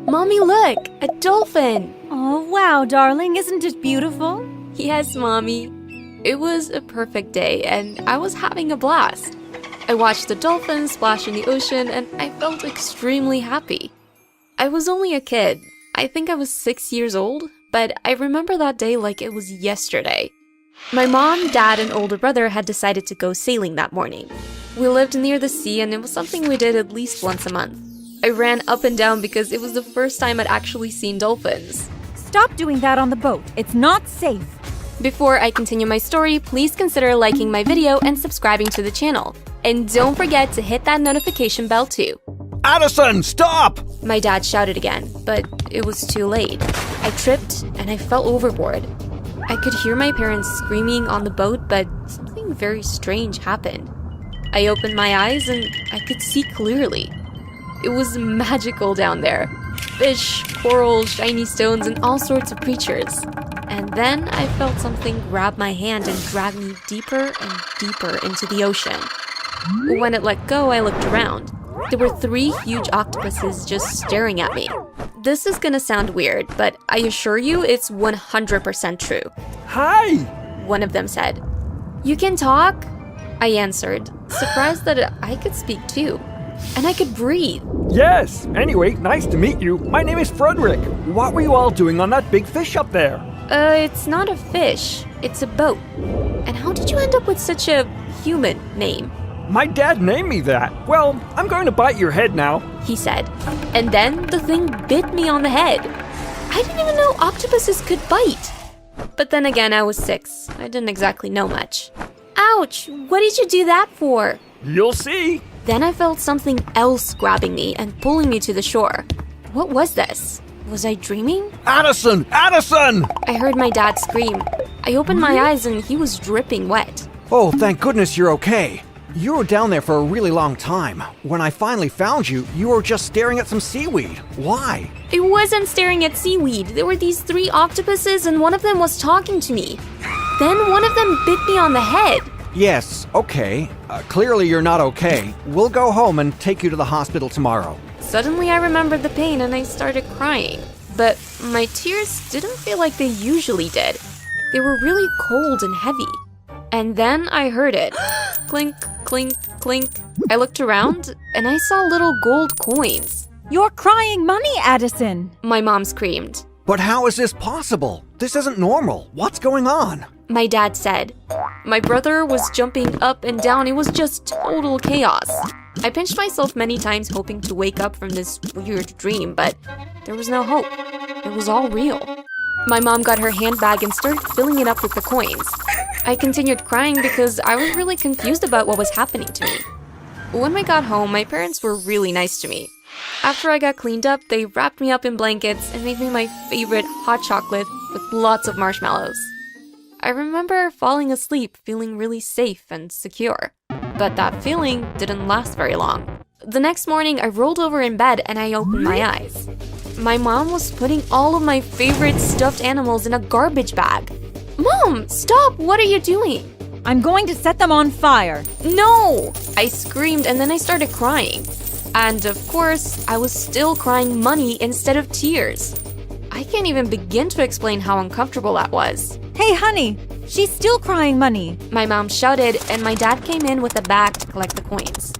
Mommy, look! A dolphin! Oh, wow, darling, isn't it beautiful? Yes, Mommy. It was a perfect day, and I was having a blast. I watched the dolphins splash in the ocean, and I felt extremely happy. I was only a kid. I think I was 6 years old, but I remember that day like it was yesterday. My mom, dad, and older brother had decided to go sailing that morning. We lived near the sea, and it was something we did at least once a month. I ran up and down because it was the first time I'd actually seen dolphins. Stop doing that on the boat. It's not safe. Before I continue my story, please consider liking my video and subscribing to the channel. And don't forget to hit that notification bell too. Addison, stop! My dad shouted again, but it was too late. I tripped and I fell overboard. I could hear my parents screaming on the boat, but something very strange happened. I opened my eyes and I could see clearly. It was magical down there. Fish, coral, shiny stones, and all sorts of creatures. And then I felt something grab my hand and drag me deeper and deeper into the ocean. When it let go, I looked around. There were 3 huge octopuses just staring at me. This is gonna sound weird, but I assure you it's 100% true. Hi! One of them said. You can talk? I answered, surprised that I could speak too. And I could breathe. Yes, anyway, nice to meet you. My name is Frederick. What were you all doing on that big fish up there? It's not a fish. It's a boat. And how did you end up with such a human name? My dad named me that. Well, I'm going to bite your head now. He said. And then the thing bit me on the head. I didn't even know octopuses could bite. But then again, I was 6. I didn't exactly know much. Ouch! What did you do that for? You'll see. Then I felt something else grabbing me and pulling me to the shore. What was this? Was I dreaming? Addison! Addison! I heard my dad scream. I opened my eyes and he was dripping wet. Oh, thank goodness you're okay. You were down there for a really long time. When I finally found you, you were just staring at some seaweed. Why? I wasn't staring at seaweed. There were these 3 octopuses and one of them was talking to me. Then one of them bit me on the head. Yes, okay. Clearly you're not okay. We'll go home and take you to the hospital tomorrow. Suddenly I remembered the pain and I started crying. But my tears didn't feel like they usually did. They were really cold and heavy. And then I heard it. Clink, clink, clink. I looked around and I saw little gold coins. You're crying money, Addison. My mom screamed. But how is this possible? This isn't normal. What's going on? My dad said. My brother was jumping up and down. It was just total chaos. I pinched myself many times hoping to wake up from this weird dream, but there was no hope. It was all real. My mom got her handbag and started filling it up with the coins. I continued crying because I was really confused about what was happening to me. When we got home, my parents were really nice to me. After I got cleaned up, they wrapped me up in blankets and made me my favorite hot chocolate with lots of marshmallows. I remember falling asleep feeling really safe and secure. But that feeling didn't last very long. The next morning, I rolled over in bed and I opened my eyes. My mom was putting all of my favorite stuffed animals in a garbage bag. Mom, stop! What are you doing? I'm going to set them on fire. No! I screamed and then I started crying. And of course, I was still crying money instead of tears. I can't even begin to explain how uncomfortable that was. Hey, honey, she's still crying money. My mom shouted and my dad came in with a bag to collect the coins.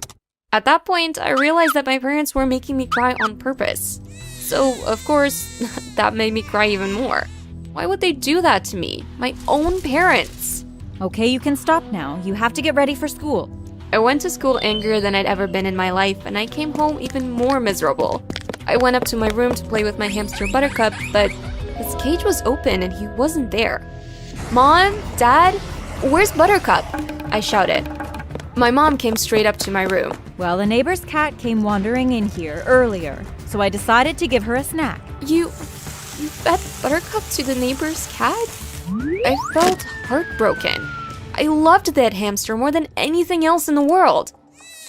At that point, I realized that my parents were making me cry on purpose. So, of course, that made me cry even more. Why would they do that to me? My own parents! Okay, you can stop now. You have to get ready for school. I went to school angrier than I'd ever been in my life, and I came home even more miserable. I went up to my room to play with my hamster Buttercup, but his cage was open and he wasn't there. Mom? Dad? Where's Buttercup? I shouted. My mom came straight up to my room. Well, the neighbor's cat came wandering in here earlier, so I decided to give her a snack. You fed Buttercup to the neighbor's cat? I felt heartbroken. I loved that hamster more than anything else in the world.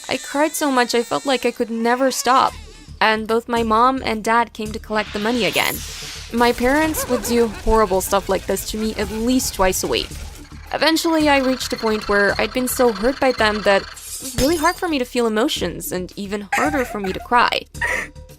I cried so much I felt like I could never stop. And both my mom and dad came to collect the money again. My parents would do horrible stuff like this to me at least twice a week. Eventually, I reached a point where I'd been so hurt by them that it was really hard for me to feel emotions and even harder for me to cry.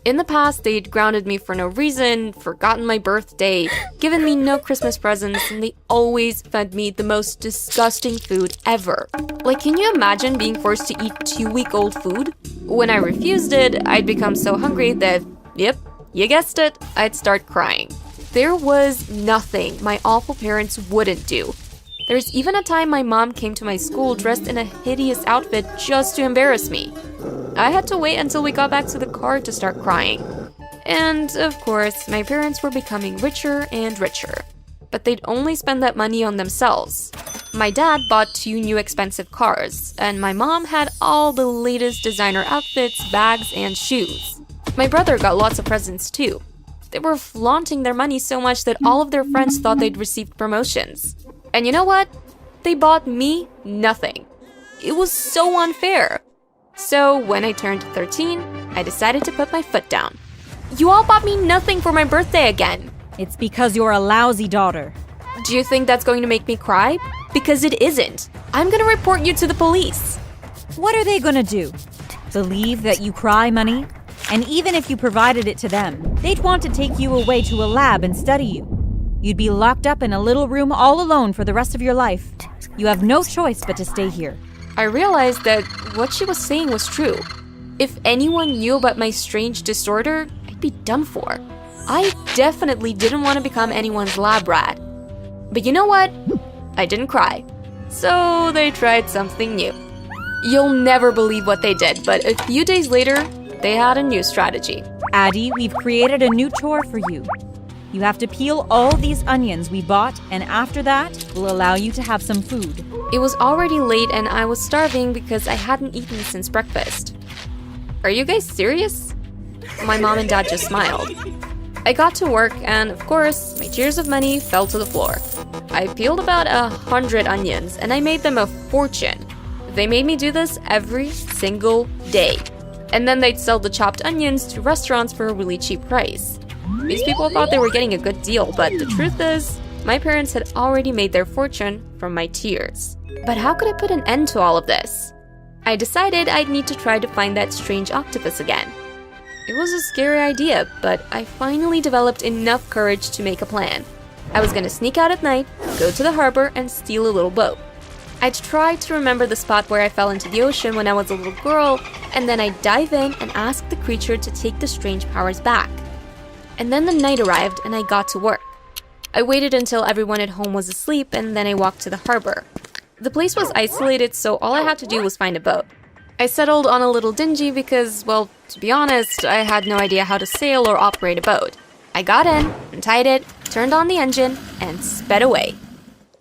In the past, they'd grounded me for no reason, forgotten my birthday, given me no Christmas presents, and they always fed me the most disgusting food ever. Like, can you imagine being forced to eat 2-week-old food? When I refused it, I'd become so hungry that, yep, you guessed it, I'd start crying. There was nothing my awful parents wouldn't do. There's even a time my mom came to my school dressed in a hideous outfit just to embarrass me. I had to wait until we got back to the car to start crying. And, of course, my parents were becoming richer and richer. But they'd only spend that money on themselves. My dad bought 2 new expensive cars, and my mom had all the latest designer outfits, bags, and shoes. My brother got lots of presents too. They were flaunting their money so much that all of their friends thought they'd received promotions. And you know what? They bought me nothing. It was so unfair. So when I turned 13, I decided to put my foot down. You all bought me nothing for my birthday again. It's because you're a lousy daughter. Do you think that's going to make me cry? Because it isn't. I'm gonna report you to the police. What are they gonna do? Believe that you cry money? And even if you provided it to them, they'd want to take you away to a lab and study you. You'd be locked up in a little room all alone for the rest of your life. You have no choice but to stay here. I realized that what she was saying was true. If anyone knew about my strange disorder, I'd be done for. I definitely didn't want to become anyone's lab rat. But you know what? I didn't cry. So they tried something new. You'll never believe what they did, but a few days later, they had a new strategy. Addie, we've created a new chore for you. You have to peel all these onions we bought, and after that, we'll allow you to have some food. It was already late and I was starving because I hadn't eaten since breakfast. Are you guys serious? My mom and dad just smiled. I got to work and, of course, my tears of money fell to the floor. I peeled about 100 onions and I made them a fortune. They made me do this every single day. And then they'd sell the chopped onions to restaurants for a really cheap price. These people thought they were getting a good deal, but the truth is, my parents had already made their fortune from my tears. But how could I put an end to all of this? I decided I'd need to try to find that strange octopus again. It was a scary idea, but I finally developed enough courage to make a plan. I was gonna sneak out at night, go to the harbor, and steal a little boat. I'd try to remember the spot where I fell into the ocean when I was a little girl, and then I'd dive in and ask the creature to take the strange powers back. And then the night arrived and I got to work. I waited until everyone at home was asleep and then I walked to the harbor. The place was isolated, so all I had to do was find a boat. I settled on a little dingy because, well, to be honest, I had no idea how to sail or operate a boat. I got in, untied it, turned on the engine, and sped away.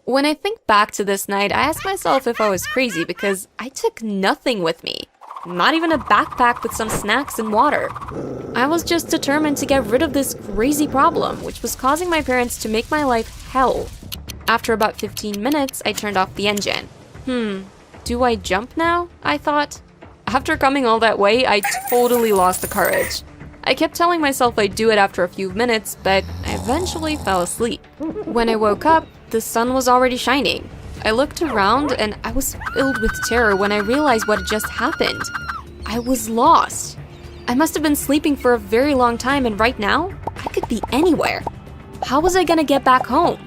When I think back to this night, I ask myself if I was crazy because I took nothing with me. Not even a backpack with some snacks and water. I was just determined to get rid of this crazy problem, which was causing my parents to make my life hell. After about 15 minutes, I turned off the engine. Do I jump now? I thought. After coming all that way, I totally lost the courage. I kept telling myself I'd do it after a few minutes, but I eventually fell asleep. When I woke up, the sun was already shining. I looked around and I was filled with terror when I realized what had just happened. I was lost. I must have been sleeping for a very long time, and right now, I could be anywhere. How was I gonna get back home?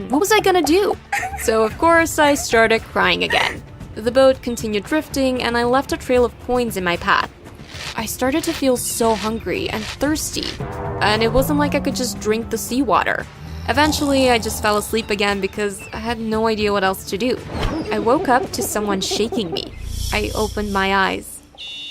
What was I gonna do? So of course, I started crying again. The boat continued drifting and I left a trail of coins in my path. I started to feel so hungry and thirsty, and it wasn't like I could just drink the seawater. Eventually, I just fell asleep again because I had no idea what else to do. I woke up to someone shaking me. I opened my eyes.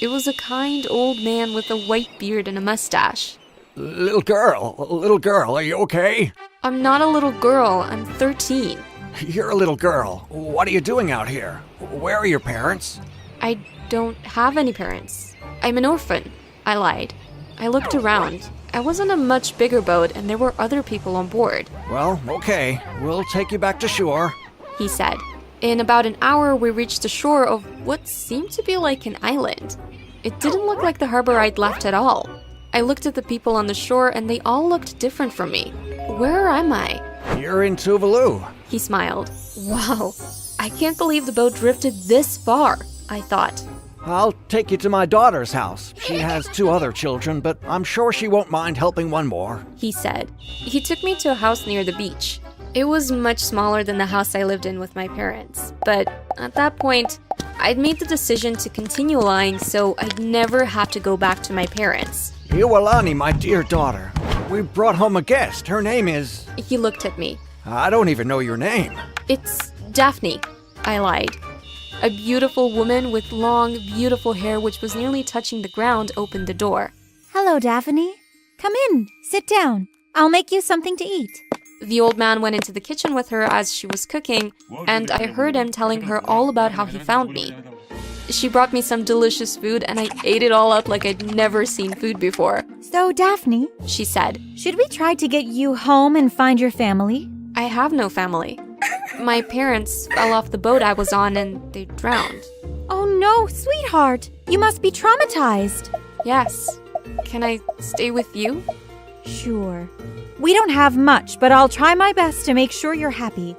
It was a kind old man with a white beard and a mustache. Little girl, are you okay? I'm not a little girl, I'm 13. You're a little girl. What are you doing out here? Where are your parents? I don't have any parents. I'm an orphan, I lied. I looked around. I was on a much bigger boat and there were other people on board. Well, okay. We'll take you back to shore, he said. In about an hour, we reached the shore of what seemed to be like an island. It didn't look like the harbor I'd left at all. I looked at the people on the shore and they all looked different from me. Where am I? You're in Tuvalu. He smiled. Wow, I can't believe the boat drifted this far, I thought. I'll take you to my daughter's house. She has 2 other children, but I'm sure she won't mind helping one more. He said. He took me to a house near the beach. It was much smaller than the house I lived in with my parents, but at that point, I'd made the decision to continue lying so I'd never have to go back to my parents. Iwalani, my dear daughter. We brought home a guest. Her name is... He looked at me. I don't even know your name. It's Daphne, I lied. A beautiful woman with long, beautiful hair which was nearly touching the ground opened the door. Hello, Daphne. Come in. Sit down. I'll make you something to eat. The old man went into the kitchen with her as she was cooking, and I heard him telling her all about how he found me. She brought me some delicious food, and I ate it all up like I'd never seen food before. So, Daphne, She said, should we try to get you home and find your family? I have no family. My parents fell off the boat I was on and they drowned. Oh no, sweetheart. You must be traumatized. Yes. Can I stay with you? Sure. We don't have much, but I'll try my best to make sure you're happy.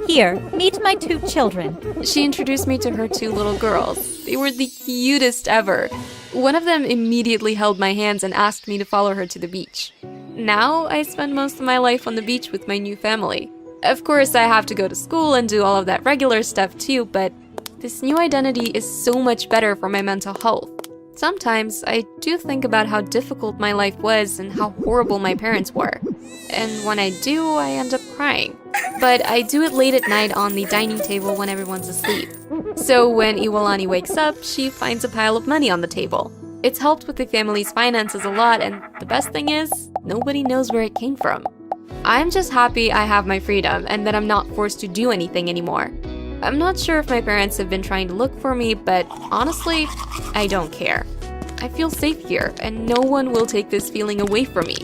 Here, meet my 2 children. She introduced me to her 2 little girls. They were the cutest ever. One of them immediately held my hands and asked me to follow her to the beach. Now I spend most of my life on the beach with my new family. Of course, I have to go to school and do all of that regular stuff too, but this new identity is so much better for my mental health. Sometimes I do think about how difficult my life was and how horrible my parents were. And when I do, I end up crying. But I do it late at night on the dining table when everyone's asleep. So when Iwalani wakes up, she finds a pile of money on the table. It's helped with the family's finances a lot, and the best thing is, nobody knows where it came from. I'm just happy I have my freedom and that I'm not forced to do anything anymore. I'm not sure if my parents have been trying to look for me, but honestly, I don't care. I feel safe here, and no one will take this feeling away from me.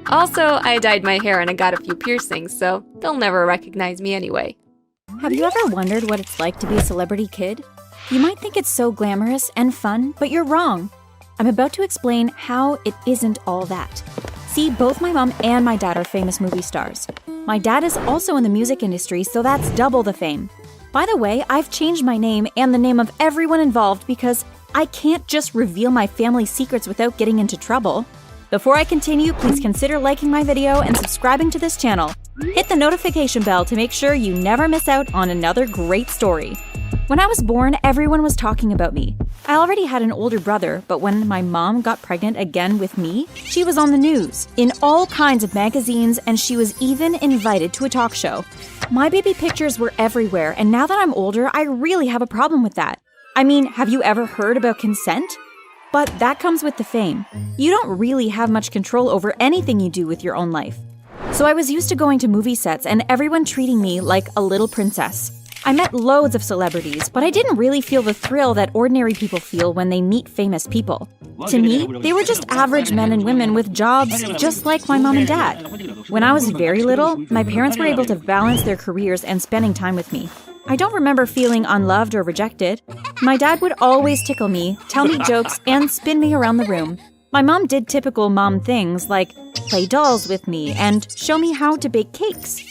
Also, I dyed my hair and I got a few piercings, so they'll never recognize me anyway. Have you ever wondered what it's like to be a celebrity kid? You might think it's so glamorous and fun, but you're wrong. I'm about to explain how it isn't all that. See, both my mom and my dad are famous movie stars. My dad is also in the music industry, so that's double the fame. By the way, I've changed my name and the name of everyone involved because I can't just reveal my family secrets without getting into trouble. Before I continue, please consider liking my video and subscribing to this channel. Hit the notification bell to make sure you never miss out on another great story. When I was born, everyone was talking about me. I already had an older brother, but when my mom got pregnant again with me, she was on the news, in all kinds of magazines, and she was even invited to a talk show. My baby pictures were everywhere, and now that I'm older, I really have a problem with that. I mean, have you ever heard about consent? But that comes with the fame. You don't really have much control over anything you do with your own life. So I was used to going to movie sets and everyone treating me like a little princess. I met loads of celebrities, but I didn't really feel the thrill that ordinary people feel when they meet famous people. To me, they were just average men and women with jobs just like my mom and dad. When I was very little, my parents were able to balance their careers and spending time with me. I don't remember feeling unloved or rejected. My dad would always tickle me, tell me jokes, and spin me around the room. My mom did typical mom things like play dolls with me and show me how to bake cakes.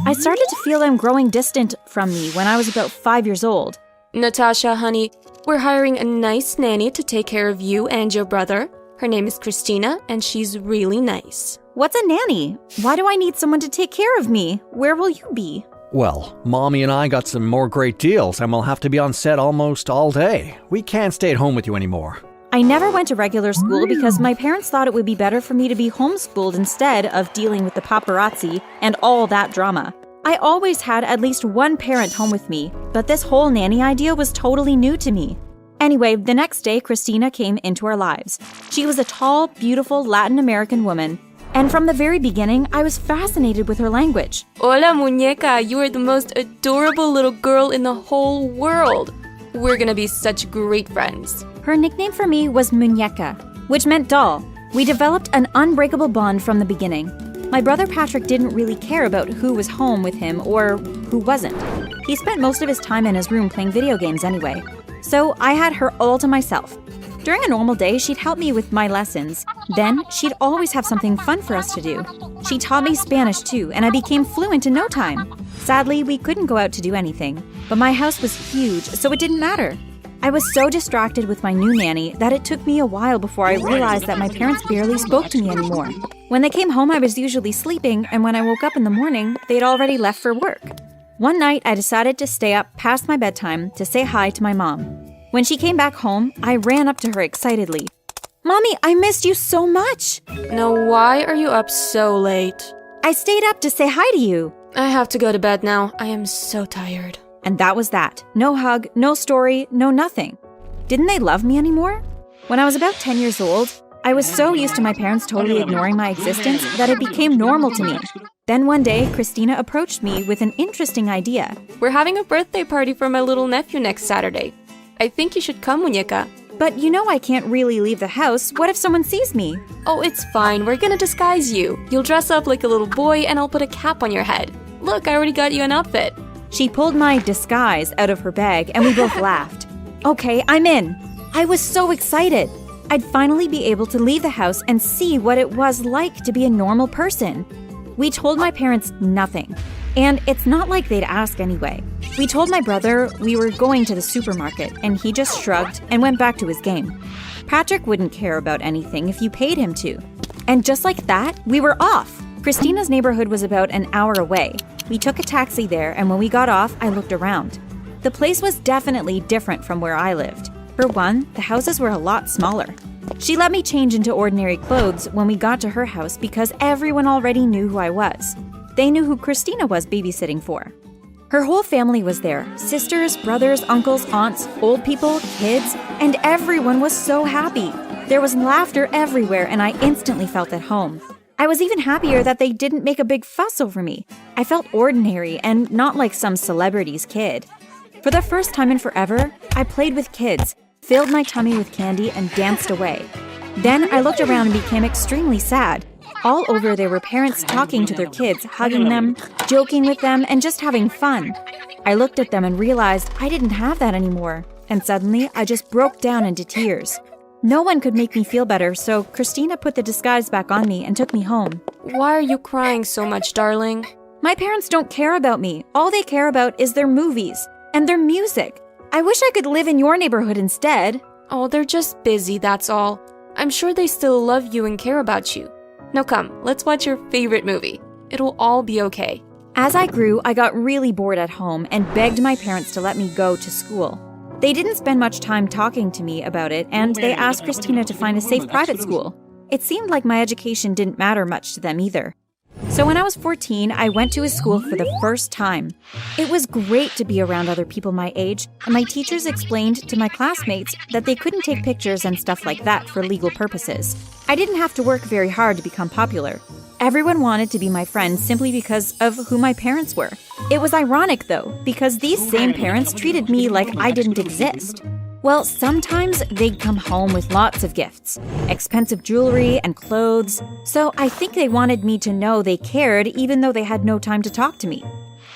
I started to feel them growing distant from me when I was about 5 years old. Natasha, honey, we're hiring a nice nanny to take care of you and your brother. Her name is Christina, and she's really nice. What's a nanny? Why do I need someone to take care of me? Where will you be? Well, Mommy and I got some more great deals, and we'll have to be on set almost all day. We can't stay at home with you anymore. I never went to regular school because my parents thought it would be better for me to be homeschooled instead of dealing with the paparazzi and all that drama. I always had at least one parent home with me, but this whole nanny idea was totally new to me. Anyway, the next day, Christina came into our lives. She was a tall, beautiful Latin American woman, and from the very beginning, I was fascinated with her language. Hola, muñeca, you are the most adorable little girl in the whole world. We're gonna be such great friends. Her nickname for me was Muñeca, which meant doll. We developed an unbreakable bond from the beginning. My brother Patrick didn't really care about who was home with him or who wasn't. He spent most of his time in his room playing video games anyway. So I had her all to myself. During a normal day, she'd help me with my lessons. Then, she'd always have something fun for us to do. She taught me Spanish too, and I became fluent in no time. Sadly, we couldn't go out to do anything, but my house was huge, so it didn't matter. I was so distracted with my new nanny that it took me a while before I realized that my parents barely spoke to me anymore. When they came home, I was usually sleeping, and when I woke up in the morning, they'd already left for work. One night, I decided to stay up past my bedtime to say hi to my mom. When she came back home, I ran up to her excitedly. "Mommy, I missed you so much!" Now, why are you up so late? "I stayed up to say hi to you." I have to go to bed now. I am so tired. And that was that. No hug, no story, no nothing. Didn't they love me anymore? When I was about 10 years old, I was so used to my parents totally ignoring my existence that it became normal to me. Then one day, Christina approached me with an interesting idea. We're having a birthday party for my little nephew next Saturday. I think you should come, muñeca. "But you know I can't really leave the house. What if someone sees me?" Oh, it's fine. We're gonna disguise you. You'll dress up like a little boy and I'll put a cap on your head. Look, I already got you an outfit. She pulled my disguise out of her bag and we both laughed. "Okay, I'm in." I was so excited. I'd finally be able to leave the house and see what it was like to be a normal person. We told my parents nothing. And it's not like they'd ask anyway. We told my brother we were going to the supermarket, and he just shrugged and went back to his game. Patrick wouldn't care about anything if you paid him to. And just like that, we were off. Christina's neighborhood was about an hour away. We took a taxi there, and when we got off, I looked around. The place was definitely different from where I lived. For one, the houses were a lot smaller. She let me change into ordinary clothes when we got to her house because everyone already knew who I was. They knew who Christina was babysitting for. Her whole family was there. Sisters, brothers, uncles, aunts, old people, kids, and everyone was so happy. There was laughter everywhere, and I instantly felt at home. I was even happier that they didn't make a big fuss over me. I felt ordinary and not like some celebrity's kid. For the first time in forever, I played with kids, filled my tummy with candy, and danced away. Then I looked around and became extremely sad. All over there were parents talking to their kids, hugging them, joking with them, and just having fun. I looked at them and realized I didn't have that anymore. And suddenly, I just broke down into tears. No one could make me feel better, so Christina put the disguise back on me and took me home. Why are you crying so much, darling? My parents don't care about me. All they care about is their movies and their music. I wish I could live in your neighborhood instead. Oh, they're just busy, that's all. I'm sure they still love you and care about you. Now come, let's watch your favorite movie. It'll all be okay. As I grew, I got really bored at home and begged my parents to let me go to school. They didn't spend much time talking to me about it, and they asked Christina to find a safe private school. It seemed like my education didn't matter much to them either. So when I was 14, I went to a school for the first time. It was great to be around other people my age, and my teachers explained to my classmates that they couldn't take pictures and stuff like that for legal purposes. I didn't have to work very hard to become popular. Everyone wanted to be my friend simply because of who my parents were. It was ironic, though, because these same parents treated me like I didn't exist. Well, sometimes they'd come home with lots of gifts, expensive jewelry and clothes, so I think they wanted me to know they cared even though they had no time to talk to me.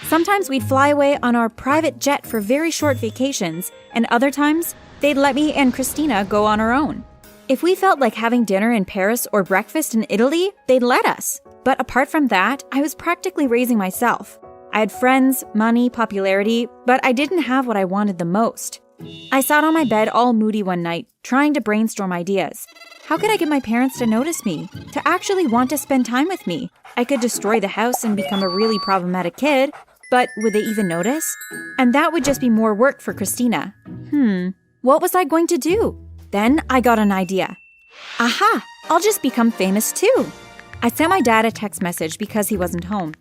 Sometimes we'd fly away on our private jet for very short vacations, and other times they'd let me and Christina go on our own. If we felt like having dinner in Paris or breakfast in Italy, they'd let us. But apart from that, I was practically raising myself. I had friends, money, popularity, but I didn't have what I wanted the most. I sat on my bed all moody one night, trying to brainstorm ideas. How could I get my parents to notice me, to actually want to spend time with me? I could destroy the house and become a really problematic kid, but would they even notice? And that would just be more work for Christina. What was I going to do? Then I got an idea. Aha! I'll just become famous too. I sent my dad a text message because he wasn't home.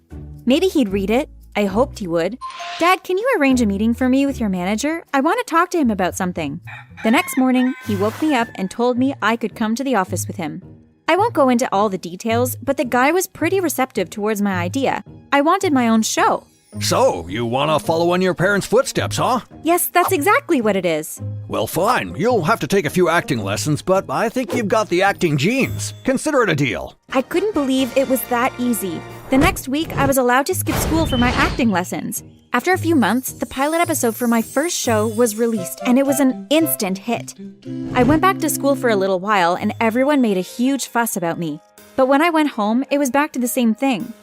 Maybe he'd read it. I hoped he would. "Dad, can you arrange a meeting for me with your manager? I want to talk to him about something." The next morning, he woke me up and told me I could come to the office with him. I won't go into all the details, but the guy was pretty receptive towards my idea. I wanted my own show. So, you want to follow in your parents' footsteps, huh? Yes, that's exactly what it is. Well, fine. You'll have to take a few acting lessons, but I think you've got the acting genes. Consider it a deal. I couldn't believe it was that easy. The next week, I was allowed to skip school for my acting lessons. After a few months, the pilot episode for my first show was released, and it was an instant hit. I went back to school for a little while, and everyone made a huge fuss about me. But when I went home, it was back to the same thing.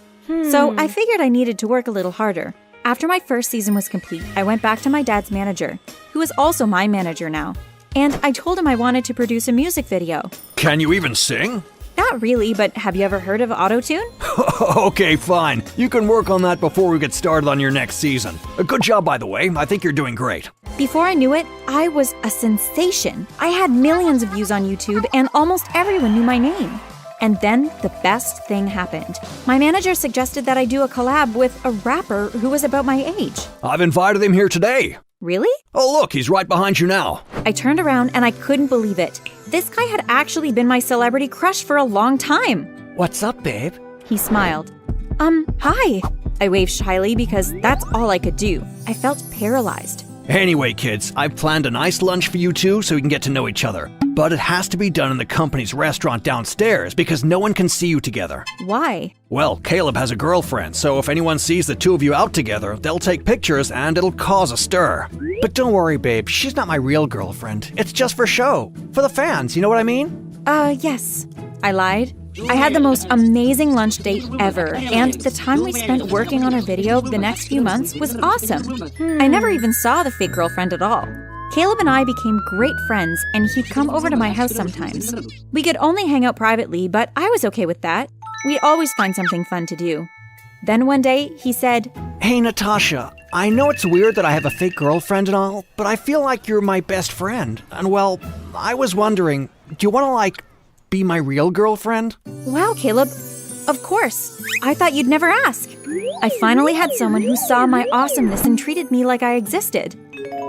So I figured I needed to work a little harder. After my first season was complete, I went back to my dad's manager, who is also my manager now, and I told him I wanted to produce a music video. Can you even sing? Not really, but have you ever heard of autotune? Okay, fine. You can work on that before we get started on your next season. Good job, by the way. I think you're doing great. Before I knew it, I was a sensation. I had millions of views on YouTube, and almost everyone knew my name. And then the best thing happened. My manager suggested that I do a collab with a rapper who was about my age. I've invited him here today. Really? Oh, look, he's right behind you now. I turned around and I couldn't believe it. This guy had actually been my celebrity crush for a long time. What's up, babe? He smiled. Hi. I waved shyly because that's all I could do. I felt paralyzed. Anyway, kids, I've planned a nice lunch for you two so you can get to know each other. But it has to be done in the company's restaurant downstairs because no one can see you together. Why? Well, Caleb has a girlfriend, so if anyone sees the two of you out together, they'll take pictures and it'll cause a stir. But don't worry, babe, she's not my real girlfriend. It's just for show. For the fans, you know what I mean? Yes. I lied. I had the most amazing lunch date ever, and the time we spent working on our video the next few months was awesome. I never even saw the fake girlfriend at all. Caleb and I became great friends, and he'd come over to my house sometimes. We could only hang out privately, but I was okay with that. We'd always find something fun to do. Then one day, he said, Hey, Natasha, I know it's weird that I have a fake girlfriend and all, but I feel like you're my best friend. And well, I was wondering, do you want to, be my real girlfriend? Wow, Caleb. Of course. I thought you'd never ask. I finally had someone who saw my awesomeness and treated me like I existed.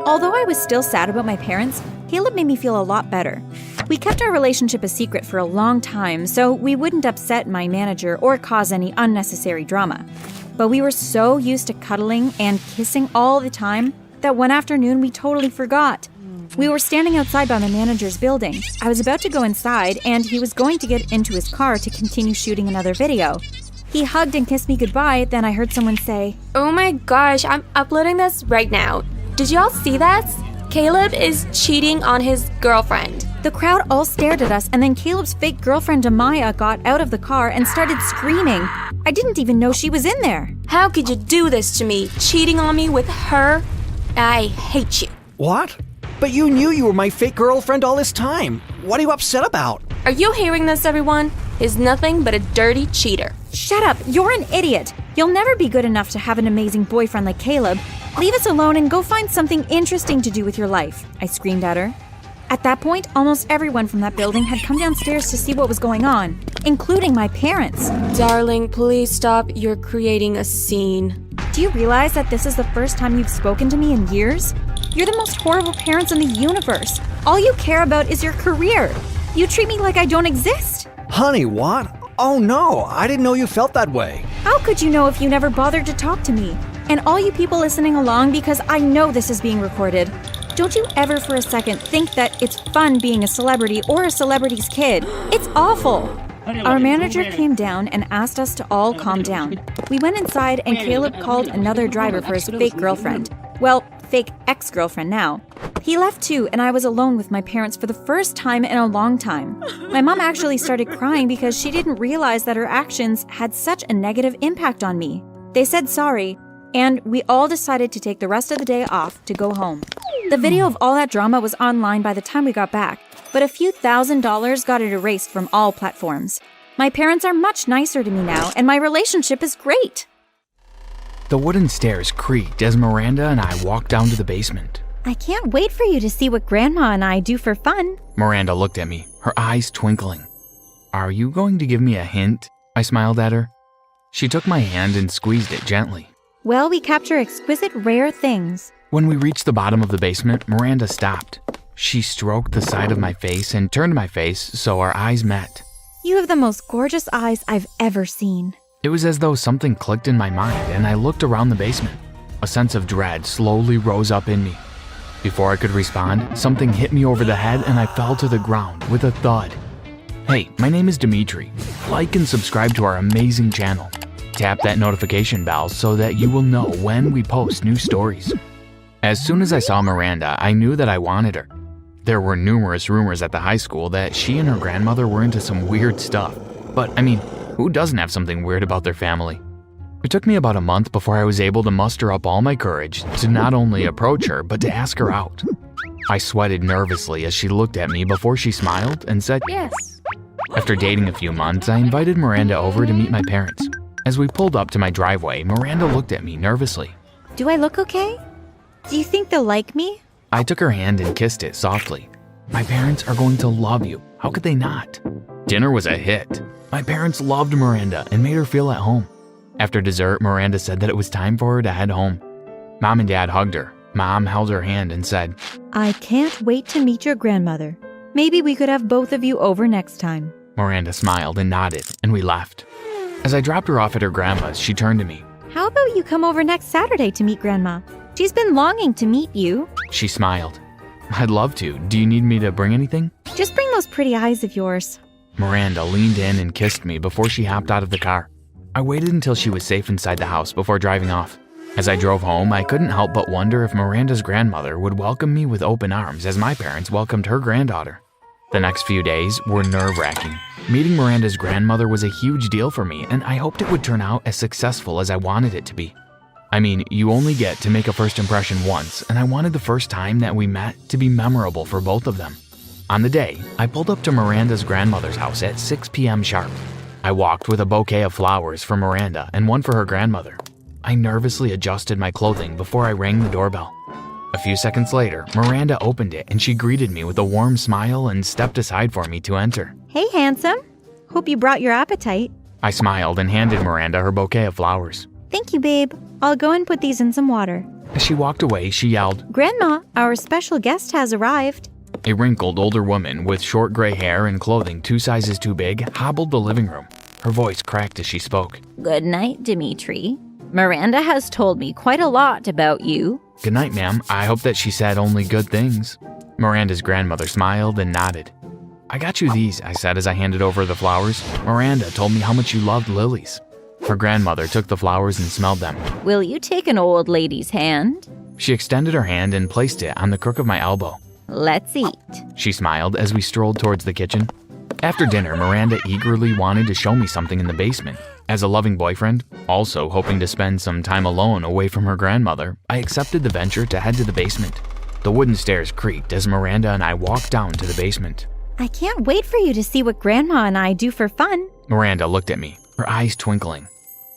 Although I was still sad about my parents, Caleb made me feel a lot better. We kept our relationship a secret for a long time, so we wouldn't upset my manager or cause any unnecessary drama. But we were so used to cuddling and kissing all the time that one afternoon we totally forgot. We were standing outside by my manager's building. I was about to go inside, and he was going to get into his car to continue shooting another video. He hugged and kissed me goodbye, then I heard someone say, Oh my gosh, I'm uploading this right now. Did y'all see that? Caleb is cheating on his girlfriend. The crowd all stared at us, and then Caleb's fake girlfriend Amaya got out of the car and started screaming. I didn't even know she was in there. How could you do this to me? Cheating on me with her? I hate you. What? But you knew you were my fake girlfriend all this time. What are you upset about? Are you hearing this, everyone? He's nothing but a dirty cheater. Shut up, you're an idiot. You'll never be good enough to have an amazing boyfriend like Caleb. Leave us alone and go find something interesting to do with your life, I screamed at her. At that point, almost everyone from that building had come downstairs to see what was going on, including my parents. Darling, please stop. You're creating a scene. Do you realize that this is the first time you've spoken to me in years? You're the most horrible parents in the universe. All you care about is your career. You treat me like I don't exist. Honey, what? Oh no, I didn't know you felt that way. How could you know if you never bothered to talk to me? And all you people listening along, because I know this is being recorded, don't you ever for a second think that it's fun being a celebrity or a celebrity's kid. It's awful. Our manager came down and asked us to all calm down. We went inside and Caleb called another driver for his fake girlfriend. Well, fake ex-girlfriend now. He left too, and I was alone with my parents for the first time in a long time. My mom actually started crying because she didn't realize that her actions had such a negative impact on me. They said sorry, and we all decided to take the rest of the day off to go home. The video of all that drama was online by the time we got back, but a few $1,000s got it erased from all platforms. My parents are much nicer to me now, and my relationship is great. The wooden stairs creaked as Miranda and I walked down to the basement. I can't wait for you to see what Grandma and I do for fun. Miranda looked at me, her eyes twinkling. Are you going to give me a hint? I smiled at her. She took my hand and squeezed it gently. Well, we capture exquisite rare things. When we reached the bottom of the basement, Miranda stopped. She stroked the side of my face and turned my face so our eyes met. You have the most gorgeous eyes I've ever seen. It was as though something clicked in my mind and I looked around the basement. A sense of dread slowly rose up in me. Before I could respond, something hit me over the head and I fell to the ground with a thud. Hey, my name is Dimitri. Like and subscribe to our amazing channel. Tap that notification bell so that you will know when we post new stories. As soon as I saw Miranda, I knew that I wanted her. There were numerous rumors at the high school that she and her grandmother were into some weird stuff. But, I mean, who doesn't have something weird about their family? It took me about a month before I was able to muster up all my courage to not only approach her, but to ask her out. I sweated nervously as she looked at me before she smiled and said yes. After dating a few months, I invited Miranda over to meet my parents. As we pulled up to my driveway, Miranda looked at me nervously. Do I look okay? Do you think they'll like me? I took her hand and kissed it softly. My parents are going to love you. How could they not? Dinner was a hit. My parents loved Miranda and made her feel at home. After dessert, Miranda said that it was time for her to head home. Mom and Dad hugged her. Mom held her hand and said, I can't wait to meet your grandmother. Maybe we could have both of you over next time. Miranda smiled and nodded, and we left. As I dropped her off at her grandma's, she turned to me. How about you come over next Saturday to meet Grandma? She's been longing to meet you. She smiled. I'd love to. Do you need me to bring anything? Just bring those pretty eyes of yours. Miranda leaned in and kissed me before she hopped out of the car. I waited until she was safe inside the house before driving off. As I drove home, I couldn't help but wonder if Miranda's grandmother would welcome me with open arms as my parents welcomed her granddaughter. The next few days were nerve-wracking. Meeting Miranda's grandmother was a huge deal for me, and I hoped it would turn out as successful as I wanted it to be. I mean, you only get to make a first impression once, and I wanted the first time that we met to be memorable for both of them. On the day, I pulled up to Miranda's grandmother's house at 6 p.m. sharp. I walked with a bouquet of flowers for Miranda and one for her grandmother. I nervously adjusted my clothing before I rang the doorbell. A few seconds later, Miranda opened it and she greeted me with a warm smile and stepped aside for me to enter. Hey, handsome. Hope you brought your appetite. I smiled and handed Miranda her bouquet of flowers. Thank you, babe. I'll go and put these in some water. As she walked away, she yelled, Grandma, our special guest has arrived. A wrinkled older woman with short gray hair and clothing 2 sizes too big hobbled the living room. Her voice cracked as she spoke. Good night, Dimitri. Miranda has told me quite a lot about you. Good night, ma'am. I hope that she said only good things. Miranda's grandmother smiled and nodded. I got you these, I said as I handed over the flowers. Miranda told me how much you loved lilies. Her grandmother took the flowers and smelled them. Will you take an old lady's hand? She extended her hand and placed it on the crook of my elbow. Let's eat. She smiled as we strolled towards the kitchen. After dinner, Miranda eagerly wanted to show me something in the basement. As a loving boyfriend, also hoping to spend some time alone away from her grandmother, I accepted the venture to head to the basement. The wooden stairs creaked as Miranda and I walked down to the basement. I can't wait for you to see what Grandma and I do for fun. Miranda looked at me, her eyes twinkling.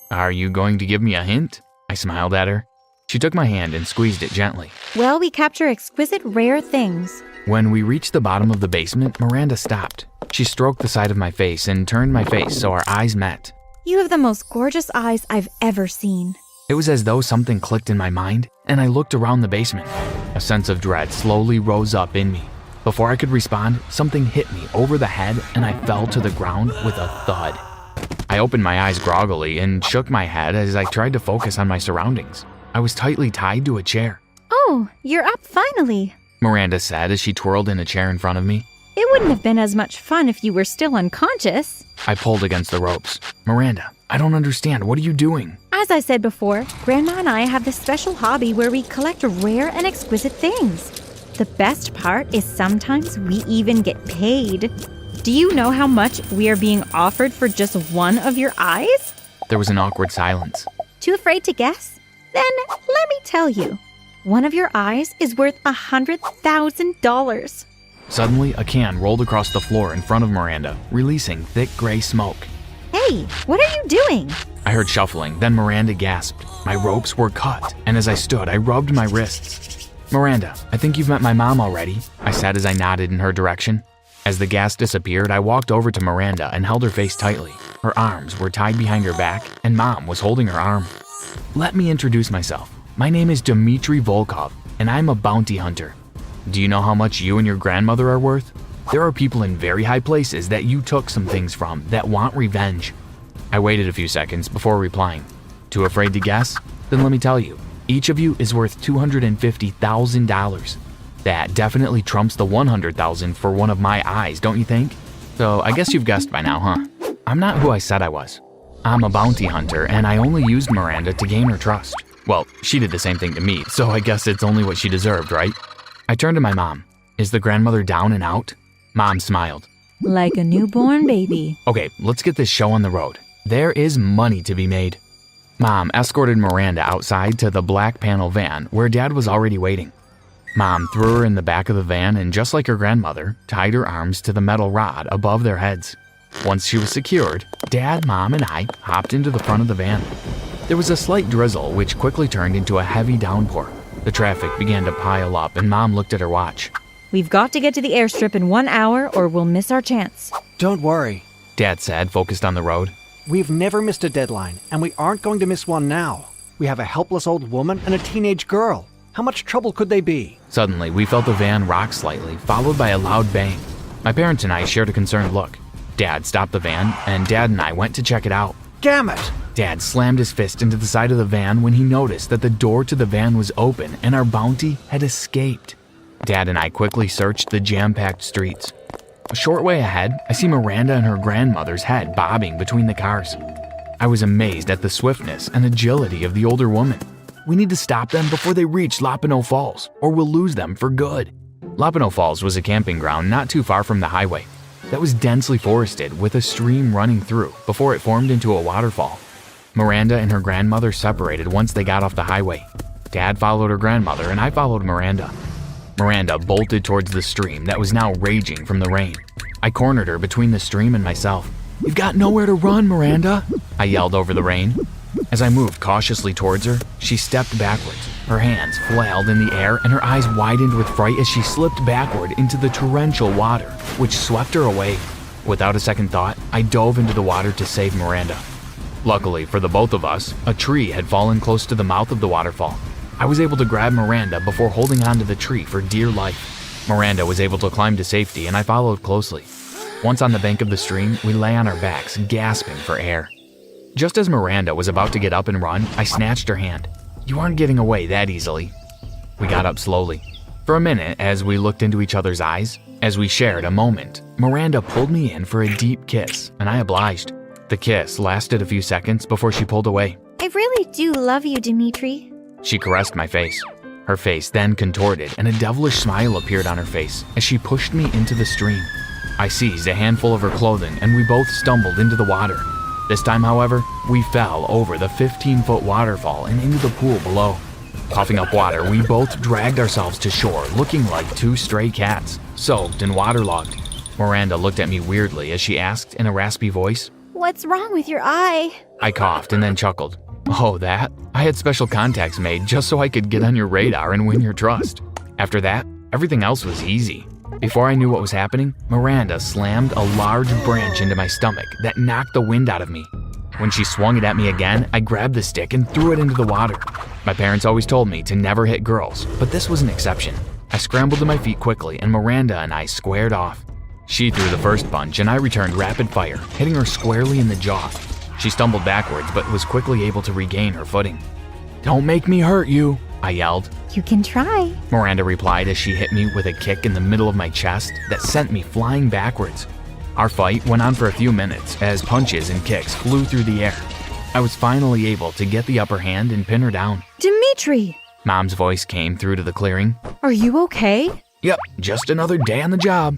Are you going to give me a hint? I smiled at her. She took my hand and squeezed it gently. Well, we capture exquisite, rare things. When we reached the bottom of the basement, Miranda stopped. She stroked the side of my face and turned my face so our eyes met. You have the most gorgeous eyes I've ever seen. It was as though something clicked in my mind, and I looked around the basement. A sense of dread slowly rose up in me. Before I could respond, something hit me over the head and I fell to the ground with a thud. I opened my eyes groggily and shook my head as I tried to focus on my surroundings. I was tightly tied to a chair. Oh, you're up finally, Miranda said as she twirled in a chair in front of me. It wouldn't have been as much fun if you were still unconscious. I pulled against the ropes. Miranda, I don't understand. What are you doing? As I said before, Grandma and I have this special hobby where we collect rare and exquisite things. The best part is sometimes we even get paid. Do you know how much we are being offered for just one of your eyes? There was an awkward silence. Too afraid to guess? Then let me tell you. One of your eyes is worth $100,000. Suddenly, a can rolled across the floor in front of Miranda, releasing thick gray smoke. Hey, what are you doing? I heard shuffling, then Miranda gasped. My ropes were cut, and as I stood, I rubbed my wrists. Miranda, I think you've met my mom already, I said as I nodded in her direction. As the gas disappeared, I walked over to Miranda and held her face tightly. Her arms were tied behind her back, and Mom was holding her arm. Let me introduce myself. My name is Dmitri Volkov, and I'm a bounty hunter. Do you know how much you and your grandmother are worth? There are people in very high places that you took some things from that want revenge. I waited a few seconds before replying. Too afraid to guess? Then let me tell you. Each of you is worth $250,000. That definitely trumps the $100,000 for one of my eyes, don't you think? So I guess you've guessed by now, huh? I'm not who I said I was. I'm a bounty hunter, and I only used Miranda to gain her trust. Well, she did the same thing to me, so I guess it's only what she deserved, right? I turned to my mom. Is the grandmother down and out? Mom smiled. Like a newborn baby. Okay, let's get this show on the road. There is money to be made. Mom escorted Miranda outside to the black panel van where Dad was already waiting. Mom threw her in the back of the van and, just like her grandmother, tied her arms to the metal rod above their heads. Once she was secured, Dad, Mom, and I hopped into the front of the van. There was a slight drizzle which quickly turned into a heavy downpour. The traffic began to pile up and Mom looked at her watch. We've got to get to the airstrip in 1 hour or we'll miss our chance. Don't worry. Dad said, focused on the road. We've never missed a deadline, and we aren't going to miss one now. We have a helpless old woman and a teenage girl. How much trouble could they be? Suddenly, we felt the van rock slightly, followed by a loud bang. My parents and I shared a concerned look. Dad stopped the van, and Dad and I went to check it out. Damn it! Dad slammed his fist into the side of the van when he noticed that the door to the van was open and our bounty had escaped. Dad and I quickly searched the jam-packed streets. A short way ahead, I see Miranda and her grandmother's head bobbing between the cars. I was amazed at the swiftness and agility of the older woman. We need to stop them before they reach Lapino Falls, or we'll lose them for good. Lapino Falls was a camping ground not too far from the highway that was densely forested with a stream running through before it formed into a waterfall. Miranda and her grandmother separated once they got off the highway. Dad followed her grandmother and I followed Miranda. Miranda bolted towards the stream that was now raging from the rain. I cornered her between the stream and myself. "You've got nowhere to run, Miranda," I yelled over the rain. As I moved cautiously towards her, she stepped backwards. Her hands flailed in the air and her eyes widened with fright as she slipped backward into the torrential water, which swept her away. Without a second thought, I dove into the water to save Miranda. Luckily for the both of us, a tree had fallen close to the mouth of the waterfall. I was able to grab Miranda before holding onto the tree for dear life. Miranda was able to climb to safety and I followed closely. Once on the bank of the stream, we lay on our backs, gasping for air. Just as Miranda was about to get up and run, I snatched her hand. "You aren't getting away that easily." We got up slowly. For a minute, as we looked into each other's eyes, as we shared a moment, Miranda pulled me in for a deep kiss, and I obliged. The kiss lasted a few seconds before she pulled away. I really do love you, Dimitri. She caressed my face. Her face then contorted, and a devilish smile appeared on her face as she pushed me into the stream. I seized a handful of her clothing, and we both stumbled into the water. This time, however, we fell over the 15-foot waterfall and into the pool below. Puffing up water, we both dragged ourselves to shore, looking like two stray cats, soaked and waterlogged. Miranda looked at me weirdly as she asked in a raspy voice, What's wrong with your eye? I coughed and then chuckled. "Oh, that? I had special contacts made just so I could get on your radar and win your trust." After that, everything else was easy. Before I knew what was happening, Miranda slammed a large branch into my stomach that knocked the wind out of me. When she swung it at me again, I grabbed the stick and threw it into the water. My parents always told me to never hit girls, but this was an exception. I scrambled to my feet quickly and Miranda and I squared off. She threw the first punch and I returned rapid fire, hitting her squarely in the jaw. She stumbled backwards but was quickly able to regain her footing. "Don't make me hurt you," I yelled. You can try. Miranda replied as she hit me with a kick in the middle of my chest that sent me flying backwards. Our fight went on for a few minutes as punches and kicks flew through the air. I was finally able to get the upper hand and pin her down. Dimitri, Mom's voice came through to the clearing. are you okay? "Yep, just another day on the job."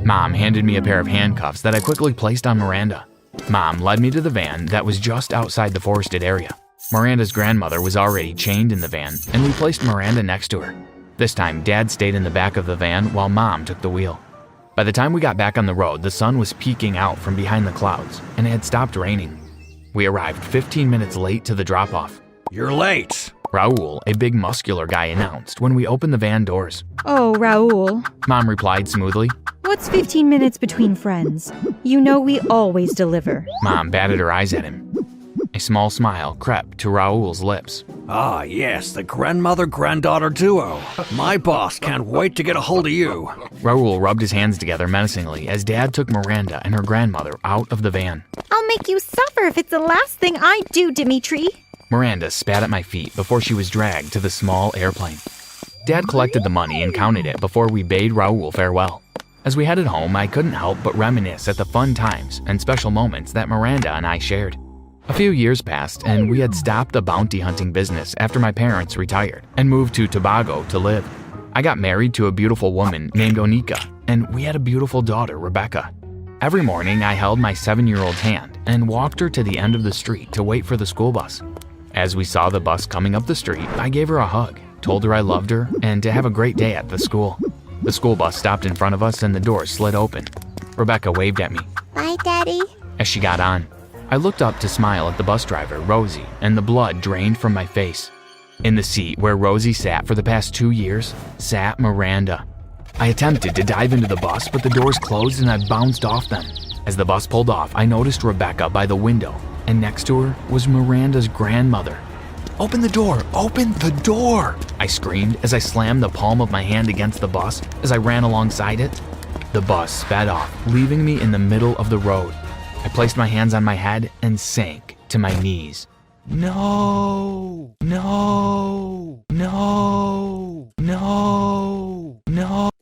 Mom handed me a pair of handcuffs that I quickly placed on Miranda. Mom led me to the van that was just outside the forested area. Miranda's grandmother was already chained in the van, and we placed Miranda next to her. This time, Dad stayed in the back of the van while Mom took the wheel. By the time we got back on the road, the sun was peeking out from behind the clouds, and it had stopped raining. We arrived 15 minutes late to the drop-off. You're late. Raul, a big muscular guy, announced when we opened the van doors. Oh, Raul, Mom replied smoothly. what's 15 minutes between friends? You know we always deliver. Mom batted her eyes at him. A small smile crept to Raul's lips. Ah, yes, the grandmother-granddaughter duo. My boss can't wait to get a hold of you. Raul rubbed his hands together menacingly as Dad took Miranda and her grandmother out of the van. I'll make you suffer if it's the last thing I do, Dimitri. Miranda spat at my feet before she was dragged to the small airplane. Dad collected the money and counted it before we bade Raul farewell. As we headed home, I couldn't help but reminisce at the fun times and special moments that Miranda and I shared. A few years passed, and we had stopped the bounty hunting business after my parents retired and moved to Tobago to live. I got married to a beautiful woman named Onika, and we had a beautiful daughter, Rebecca. Every morning, I held my 7-year-old hand and walked her to the end of the street to wait for the school bus. As we saw the bus coming up the street, I gave her a hug, told her I loved her, and to have a great day at the school. The school bus stopped in front of us and the doors slid open. Rebecca waved at me Bye, Daddy. as she got on. I looked up to smile at the bus driver, Rosie, and the blood drained from my face. In the seat where Rosie sat for the past 2 years, sat Miranda. I attempted to dive into the bus, but the doors closed and I bounced off them. As the bus pulled off, I noticed Rebecca by the window, and next to her was Miranda's grandmother. "Open the door! Open the door!" I screamed as I slammed the palm of my hand against the bus as I ran alongside it. The bus sped off, leaving me in the middle of the road. I placed my hands on my head and sank to my knees. No, no, no, no, no.